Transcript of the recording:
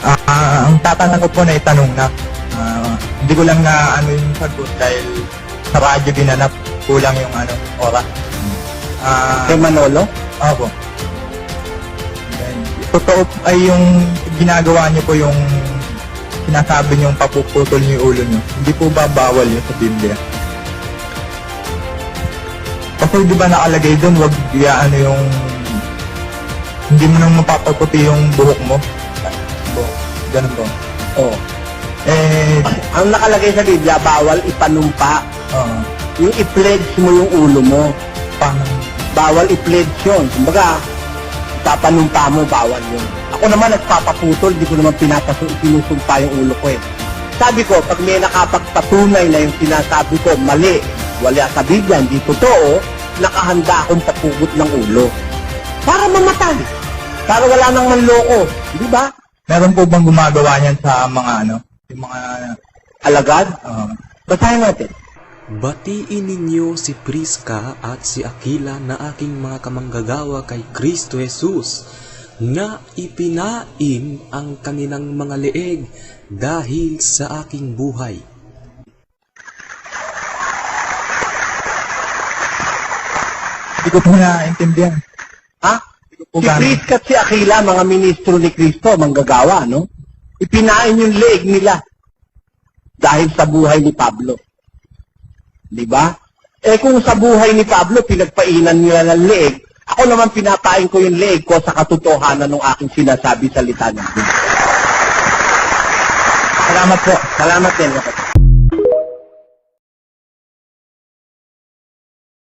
Ang tatanong ko po na itanong na, hindi ko lang na ano yung sagot dahil sa radyo ginanap, kulang yung ano, oras. Kay Manolo? Opo. Totoo ay yung ginagawa niyo po yung sinasabi niyong papuputol niyo yung ulo niyo. Hindi po ba bawal yun sa Biblia? Kasi di ba nakalagay doon, wag ano yung hindi mo nang mapapaputi yung buhok mo. Ganun po. Oo. Ang nakalagay sa Biblia, bawal ipanumpa. Yung i-pledge mo yung ulo mo. Paano? Bawal i-pledge yun. Kumbaga, papanumpa mo, bawal yun. Ako naman, nagpapaputol, di ko naman sinusumpa yung ulo ko eh. Sabi ko, pag may nakapagpatunay na yung sinasabi ko, mali, wala sa Biblia, hindi totoo, nakahanda akong papugot ng ulo. Para mamatay. Para wala nang manloko. Di ba? Meron po bang gumagawa niyan sa mga ano? Yung mga alagad? Basahin natin. Batiin ninyo si Prisca at si Aquila na aking mga kamanggagawa kay Kristo Jesus, na ipinain ang kanilang mga leeg dahil sa aking buhay. Hindi ko po naintindihan. Ha? Si Prisca at si Aquila, mga ministro ni Kristo, manggagawa, no? Ipinain yung leeg nila dahil sa buhay ni Pablo. Di ba? Eh kung sa buhay ni Pablo, pinagpainan nila ng leeg, ako naman pinapain ko yung leeg ko sa katotohanan ng aking sinasabi salita ng Diyos. Salamat po. Salamat din.